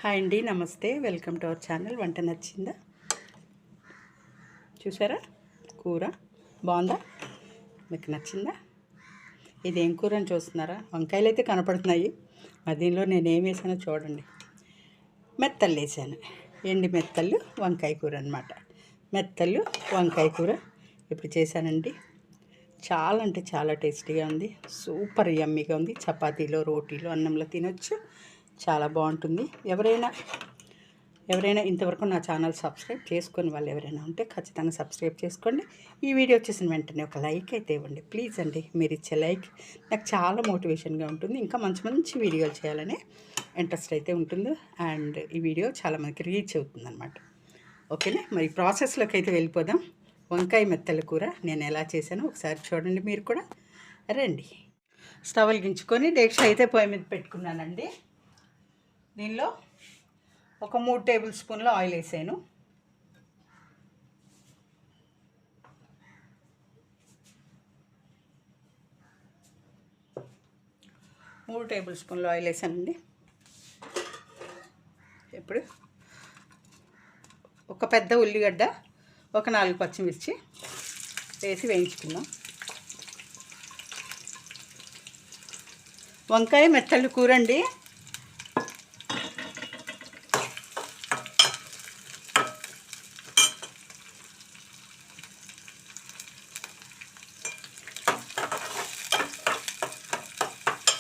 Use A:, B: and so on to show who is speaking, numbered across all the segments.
A: Hi అండి, నమస్తే. Welcome to our channel. వంట నచ్చిందా? చూసారా? కూర బాగుందా? మీకు నచ్చిందా? ఇదేం కూర అని చూస్తున్నారా? వంకాయలు అయితే కనపడుతున్నాయి. దీనిలో నేను ఏం వేసానో చూడండి. మెత్తలు వేసాను. ఎండి మెత్తలు వంకాయ కూర అనమాట. మెత్తలు వంకాయ కూర ఇప్పుడు చేశానండి. చాలా అంటే చాలా టేస్టీగా ఉంది. సూపర్ యమ్మీగా ఉంది. చపాతీలో, రోటీలో, అన్నంలో తినొచ్చు. చాలా బాగుంటుంది. ఎవరైనా ఇంతవరకు నా ఛానల్ సబ్స్క్రైబ్ చేసుకొని వాళ్ళు ఎవరైనా ఉంటే ఖచ్చితంగా సబ్స్క్రైబ్ చేసుకోండి. ఈ వీడియో వచ్చేసిన వెంటనే ఒక లైక్ అయితే ఇవ్వండి ప్లీజ్ అండి. మీరు ఇచ్చే లైక్ నాకు చాలా మోటివేషన్గా ఉంటుంది. ఇంకా మంచి మంచి వీడియోలు చేయాలనే ఇంట్రెస్ట్ అయితే ఉంటుంది. అండ్ ఈ వీడియో చాలా మనకి రీచ్ అవుతుంది అనమాట. ఓకేనా? మరి ప్రాసెస్లోకి అయితే వెళ్ళిపోదాం. వంకాయ మెత్తల కూర నేను ఎలా చేశానో ఒకసారి చూడండి మీరు కూడా. రండి. స్టవ్ వెలిగించుకొని డేక్ష అయితే పొయ్యి మీద పెట్టుకున్నానండి. దీనిలో ఒక 3 టేబుల్ స్పూన్ల ఆయిల్ వేసాను. ఆయిల్ వేసానండి. ఇప్పుడు ఒక పెద్ద ఉల్లిగడ్డ, ఒక 4 పచ్చిమిర్చి వేసి వేయించుకుందాం. వంకాయ మెత్తలు కూర అండి.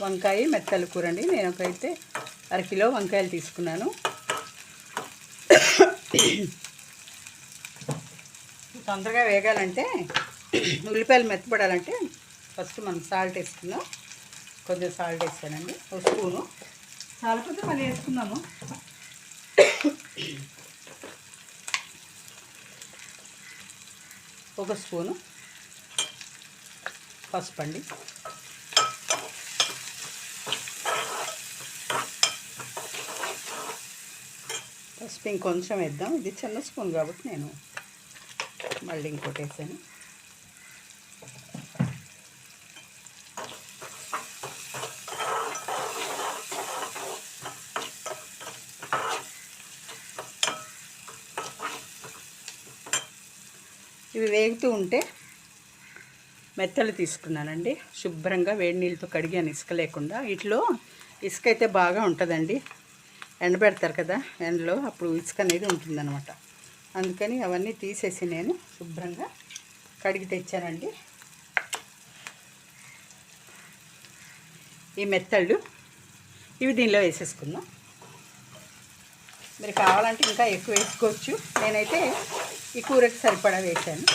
A: వంకాయ మెత్తలు కూర అండి. నేను ఒకైతే 1/2 కిలో వంకాయలు తీసుకున్నాను. తొందరగా వేగాలంటే, ఉల్లిపాయలు మెత్తపడాలంటే ఫస్ట్ మనం సాల్ట్ వేసుకుందాం. కొంచెం సాల్ట్ వేసానండి, ఒక స్పూను. చాలా కొంచెం మళ్ళీ వేసుకుందాము. ఒక స్పూను పసుపు అండి. పసుపు ఇంకొంచెం వేద్దాం. ఇది చిన్న స్పూన్ కాబట్టి నేను మళ్ళీ ఇంకోటి వేసాను. ఇవి వేగుతూ ఉంటే మెత్తలు తీసుకున్నానండి. శుభ్రంగా వేడి నీళ్ళతో కడిగాను, ఇసుక లేకుండా. వీటిలో ఇసుక అయితే బాగా ఉంటుందండి. ఎండబెడతారు కదా ఎండలో, అప్పుడు ఇసుక అనేది ఉంటుందన్నమాట. అందుకని అవన్నీ తీసేసి నేను శుభ్రంగా కడిగి తెచ్చానండి. ఈ మెత్తళ్ళు ఇవి దీనిలో వేసేసుకుందాం. మీరు కావాలంటే ఇంకా ఎక్కువ వేసుకోవచ్చు. నేనైతే ఈ కూరకి సరిపడా వేసాను.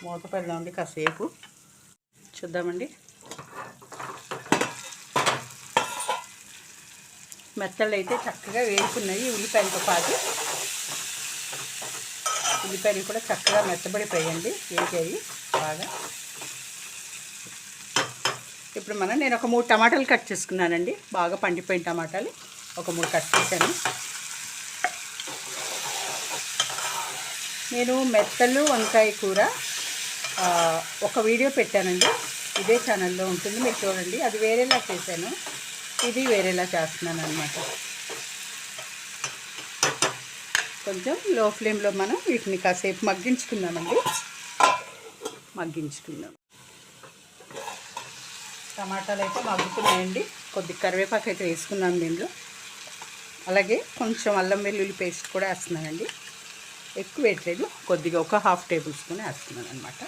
A: మూత పెడదామండి, కాసేపు చూద్దామండి. మెత్తళ్ళు అయితే చక్కగా వేసుకున్నాయి. ఉల్లిపాయలతో పాటు ఉల్లిపాయలు కూడా చక్కగా మెత్తబడిపోయండి, వేగాయి బాగా. ఇప్పుడు నేను ఒక 3 టమాటాలు కట్ చేసుకున్నానండి. బాగా పండిపోయిన టమాటాలు ఒక 3 కట్ చేశాను. నేను మెత్తలు వంకాయ కూర ఒక వీడియో పెట్టానండి, ఇదే ఛానల్లో ఉంటుంది, మీరు చూడండి. అది వేరేలా చేశాను, ఇది వేరేలా చేస్తున్నాను అనమాట. కొంచెం లో ఫ్లేమ్లో మనం వీటిని కాసేపు మగ్గించుకుందామండి. టమాటాలు అయితే మగ్గుతున్నాయండి. కొద్దిగా కరివేపాకు అయితే వేసుకున్నాను దీనిలో. అలాగే కొంచెం అల్లం వెల్లుల్లి పేస్ట్ కూడా వేస్తున్నానండి. ఎక్కువ వేయట్లేదు, కొద్దిగా ఒక 1/2 టేబుల్ స్పూన్ వేస్తున్నాను అనమాట.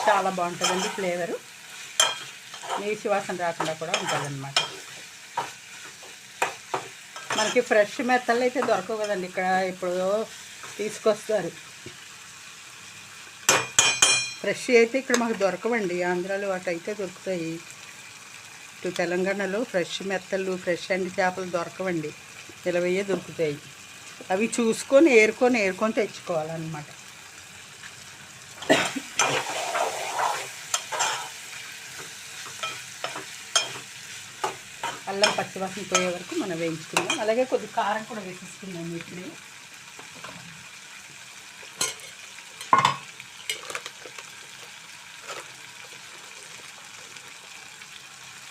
A: చాలా బాగుంటుందండి ఫ్లేవరు. నీసు వాసన రాకుండా కూడా ఉంటుందన్నమాట. మనకి ఫ్రెష్ మెత్తలు అయితే దొరకవు కదండి, ఇక్కడ ఇప్పుడు తీసుకొస్తారు. ఫ్రెష్ అయితే ఇక్కడ మాకు దొరకవండి. ఆంధ్రాలో వాటి అయితే దొరుకుతాయి. ఇటు తెలంగాణలో ఫ్రెష్ మెత్తలు, ఫ్రెష్ ఎండి చేపలు దొరకవండి, నిలవయ్యే దొరుకుతాయి. అవి చూసుకొని ఏరుకొని తెచ్చుకోవాలన్నమాట. అల్లం పచ్చివాసన పోయే వరకు మనం వేయించుకుందాం. అలాగే కొద్ది కారం కూడా వేసేసుకుందాం. ఇప్పుడే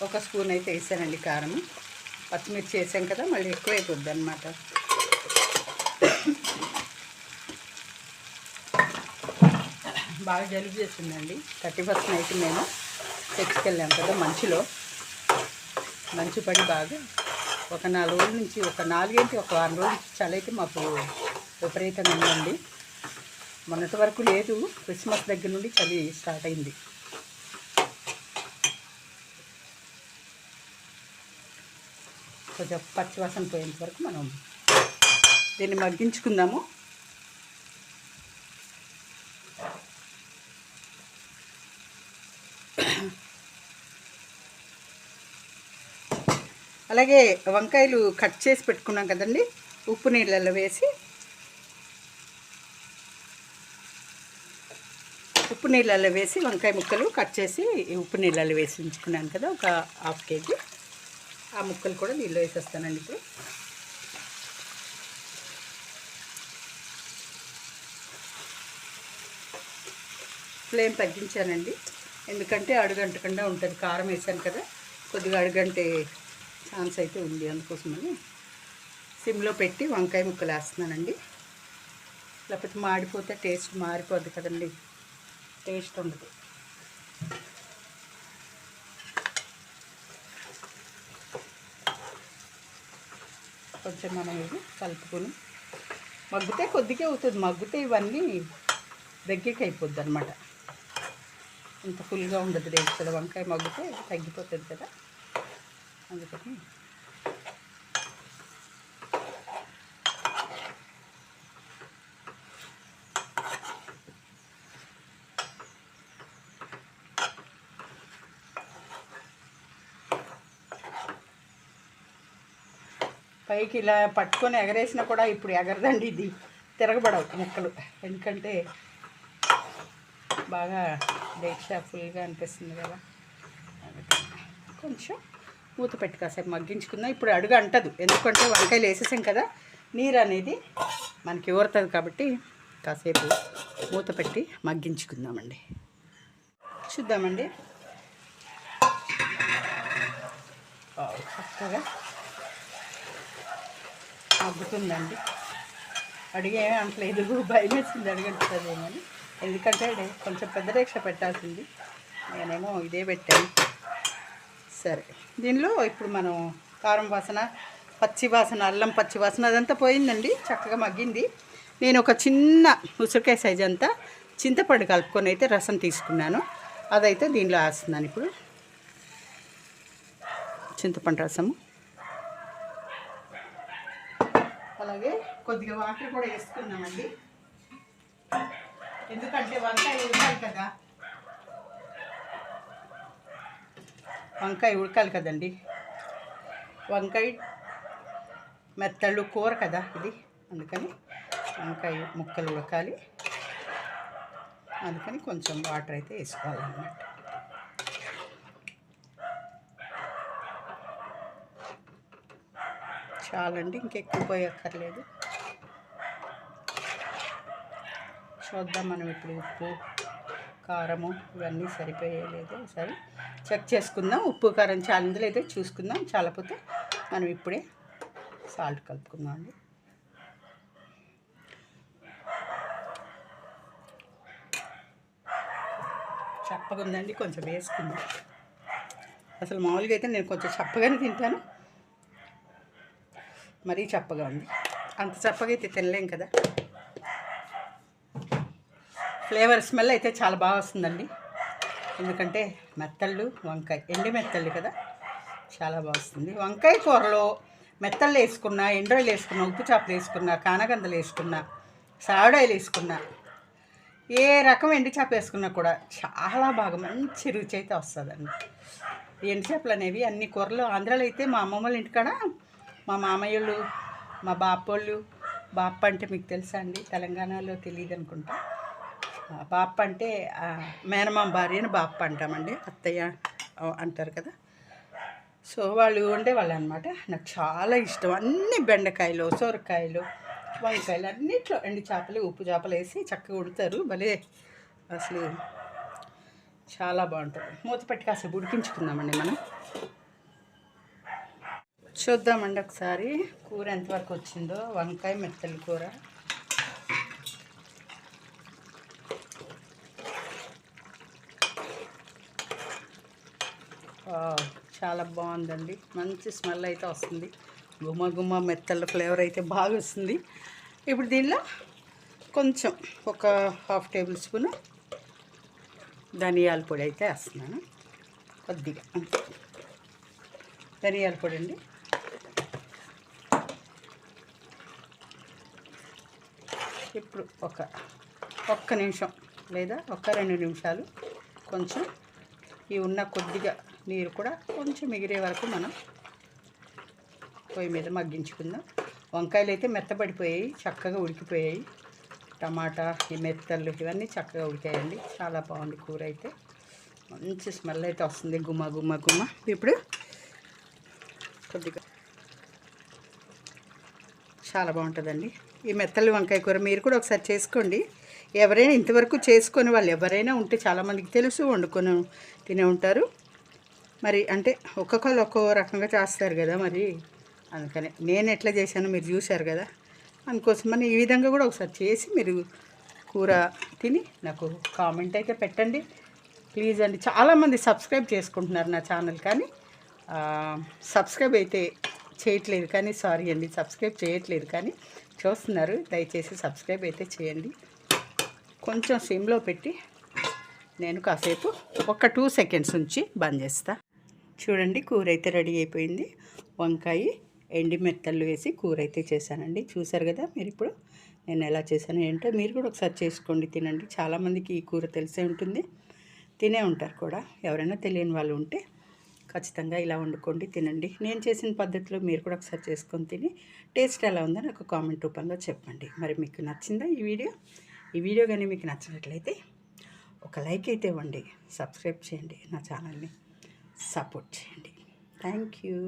A: ఒక స్పూన్ అయితే వేసానండి కారం. పచ్చిమిర్చి వేసాం కదా, మళ్ళీ ఎక్కువ అయిపోద్ది అన్నమాట. బాగా జలుబు చేస్తుందండి. 31st నైట్ మేము చర్చికి వెళ్ళాం కదా, మంచు పడి బాగా ఒక 4 రోజుల నుంచి, ఒక 4 ఏంటి ఒక వారం రోజుల నుంచి చలి అయితే మాకు విపరీతంగా ఉందండి. మొన్నటి వరకు లేదు, క్రిస్మస్ దగ్గర నుండి చలి స్టార్ట్ అయింది. కొంచెం పచ్చివాసన పోయేంత వరకు మనం దీన్ని మగ్గించుకుందాము. అలాగే వంకాయలు కట్ చేసి పెట్టుకున్నాం కదండి, ఉప్పు నీళ్ళల్లో వేసి వంకాయ ముక్కలు కట్ చేసి ఉప్పు నీళ్ళల్లో వేసి ఉంచుకున్నాను కదా, ఒక 1/2 kg. ఆ ముక్కలు కూడా దీనిలో వేసేస్తానండి. ఇప్పుడు ఫ్లేమ్ తగ్గించానండి, ఎందుకంటే అడుగంటకుండా ఉంటుంది. కారం వేసాను కదా, కొద్దిగా అడుగంటే ఛాన్స్ అయితే ఉంది. అందుకోసమని సిమ్లో పెట్టి వంకాయ ముక్కలు వేస్తున్నానండి. లేకపోతే మాడిపోతే టేస్ట్ మారిపోద్ది కదండి, టేస్ట్ ఉండదు. కొంచెం మనం ఇది కలుపుకొని మగ్గితే కొద్దిగా అవుతుంది. మగ్గితే ఇవన్నీ దగ్గరికి అయిపోద్ది అనమాట. ఇంత ఫుల్గా ఉండదు టేస్ట్ కదా, వంకాయ మగ్గితే తగ్గిపోతుంది కదా, అందుకని పైకి ఇలా పట్టుకొని ఎగరేసినా కూడా ఇప్పుడు ఎగరదండి, ఇది తిరగబడవు ముక్కలు. ఎందుకంటే బాగా డేక్షా ఫుల్గా అనిపిస్తుంది కదా, కొంచెం మూత పెట్టి కాసేపు మగ్గించుకుందాం. ఇప్పుడు అడుగు అంటదు, ఎందుకంటే వంకాయలు వేసేసాం కదా, నీరు అనేది మనకి ఊరుతుంది కాబట్టి కాసేపు మూత పెట్టి మగ్గించుకుందామండి. చూద్దామండి, చక్కగా మగ్గుతుందండి. అడిగేమీ అంటలేదు, భయం వేసింది అడుగంటుందేమని. ఎందుకంటే కొంచెం పెద్ద రేక్ష పెట్టాల్సింది, నేనేమో ఇదే పెట్టాను. సరే, దీనిలో ఇప్పుడు మనం కారం వాసన, పచ్చి వాసన, అల్లం పచ్చి వాసన అదంతా పోయిందండి, చక్కగా మగ్గింది. నేను ఒక చిన్న ఉసిరికాయ సైజు అంతా చింతపండు కలుపుకొని అయితే రసం తీసుకున్నాను, అదైతే దీనిలో వేస్తున్నాను. ఇప్పుడు చింతపండు రసము, అలాగే కొద్దిగా వాటర్ కూడా వేసుకున్నామండి, ఎందుకంటే వంకాయ ఉడకాలి కదండి. వంకాయ మెత్తళ్ళు కూర కదా ఇది, అందుకని వంకాయ ముక్కలు ఉడకాలి, అందుకని కొంచెం వాటర్ అయితే వేసుకోవాలన్నమాట. చాలండి, ఇంకెక్కువ పోయక్కర్లేదు. చూద్దాం మనం ఇప్పుడు ఉప్పు కారము ఇవన్నీ సరిపోయలేదు, సరే చెక్ చేసుకుందాం. ఉప్పు కారం చాలిందులో అయితే చూసుకుందాం, చాలపోతే మనం ఇప్పుడే సాల్ట్ కలుపుకుందాం అండి. చప్పగా ఉందండి, కొంచెం వేసుకుందాం. అసలు మామూలుగా అయితే నేను కొంచెం చప్పగానే తింటాను, మరీ చప్పగా ఉంది. అంత చప్పగా అయితే తినలేం కదా. ఫ్లేవర్ స్మెల్ అయితే చాలా బాగా వస్తుందండి, ఎందుకంటే మెత్తళ్ళు వంకాయ ఎండి మెత్తళ్ళు కదా, చాలా బాగా వస్తుంది. వంకాయ కూరలో మెత్తళ్ళు వేసుకున్నా, ఎండ్రాయిలు వేసుకున్నా, ఉప్పు చేపలు వేసుకున్నా, కానగందలు వేసుకున్నా, సావిడాయిలు వేసుకున్నా, ఏ రకం ఎండి చేప వేసుకున్నా కూడా చాలా బాగా మంచి రుచి అయితే వస్తుందండి. ఎండు చేపలు అనేవి అన్ని కూరలు, ఆంధ్రాలో అయితే మా అమ్మమ్మ వాళ్ళ ఇంటికాడ మా మామయ్యలు, మా బాపోళ్ళు, బాప్ప అంటే మీకు తెలుసా అండి, తెలంగాణలో తెలియదు అనుకుంటా. బాప్ప అంటే మేనమామ భార్యని బాప్ప అంటామండి, అత్తయ్య అంటారు కదా. సో వాళ్ళు వండేవాళ్ళు అనమాట. నాకు చాలా ఇష్టం. అన్ని బెండకాయలు, సొరకాయలు, వంకాయలు అన్నిట్లో ఎండి చేపలు, ఉప్పు చేపలు వేసి చక్కగా వండుతారు. భలే అసలు చాలా బాగుంటుంది. మూత పెట్టి కాసేపు ఉడికించుకుందామండి మనం. చూద్దామండి ఒకసారి కూర ఎంతవరకు వచ్చిందో. వంకాయ మెత్తల కూర చాలా బాగుందండి. మంచి స్మెల్ అయితే వస్తుంది. గుమ్మ గుమ్మ మెత్తల ఫ్లేవర్ అయితే బాగా వస్తుంది. ఇప్పుడు దీనిలో కొంచెం ఒక 1/2 టేబుల్ స్పూన్ ధనియాల పొడి అయితే వేస్తున్నాను. కొద్దిగా అంతే ధనియాల పొడి అండి. ఇప్పుడు ఒక్క నిమిషం లేదా 1-2 నిమిషాలు కొంచెం ఈ ఉన్న కొద్దిగా నీరు కూడా కొంచెం మిగిలే వరకు మనం పొయ్యి మీద మగ్గించుకుందాం. వంకాయలు అయితే మెత్తబడిపోయాయి, చక్కగా ఉడికిపోయాయి. టమాటా, ఈ మెత్తలు ఇవన్నీ చక్కగా ఉడికాయండి. చాలా బాగుంది కూర అయితే. మంచి స్మెల్ అయితే వస్తుంది. గుమ్మ గుమ్మ గుమ్మ. ఇప్పుడు కొద్దిగా చాలా బాగుంటుందండి ఈ మెత్తలు వంకాయ కూర. మీరు కూడా ఒకసారి చేసుకోండి. ఎవరైనా ఇంతవరకు చేసుకొని వాళ్ళు ఎవరైనా ఉంటే చాలామందికి తెలుసు, వండుకొని తినే ఉంటారు. మరి అంటే ఒక్కొక్కరు ఒక్కో రకంగా చేస్తారు కదా, మరి అందుకని నేను ఎట్లా చేశానో మీరు చూశారు కదా. అందుకోసమని ఈ విధంగా కూడా ఒకసారి చేసి మీరు కూర తిని నాకు కామెంట్ అయితే పెట్టండి ప్లీజ్ అండి. చాలామంది సబ్స్క్రైబ్ చేసుకుంటున్నారు నా ఛానల్, కానీ సబ్స్క్రైబ్ అయితే చేయట్లేదు. కానీ సారీ అండి, సబ్స్క్రైబ్ చేయట్లేదు కానీ చూస్తున్నారు. దయచేసి సబ్స్క్రైబ్ అయితే చేయండి. కొంచెం సిమ్లో పెట్టి నేను కాసేపు ఒక 2 సెకండ్స్ ఉంచి బంద్ చేస్తా. చూడండి కూర అయితే రెడీ అయిపోయింది. వంకాయ ఎండి మెత్తళ్ళు వేసి కూర అయితే చేశానండి. చూసారు కదా మీరు. ఇప్పుడు నేను ఎలా చేశాను ఏంటో మీరు కూడా ఒకసారి చేసుకోండి, తినండి. చాలామందికి ఈ కూర తెలిసే ఉంటుంది, తినే ఉంటారు కూడా. ఎవరైనా తెలియని వాళ్ళు ఉంటే ఖచ్చితంగా ఇలా వండుకోండి, తినండి. నేను చేసిన పద్ధతిలో మీరు కూడా ఒకసారి చేసుకొని తిని టేస్ట్ ఎలా ఉందో నాకు కామెంట్ రూపంలో చెప్పండి. మరి మీకు నచ్చిందా ఈ వీడియో కానీ మీకు నచ్చినట్లయితే ఒక లైక్ అయితే ఇవ్వండి, సబ్స్క్రైబ్ చేయండి, నా ఛానల్ని సపోర్ట్ చేయండి. Thank you.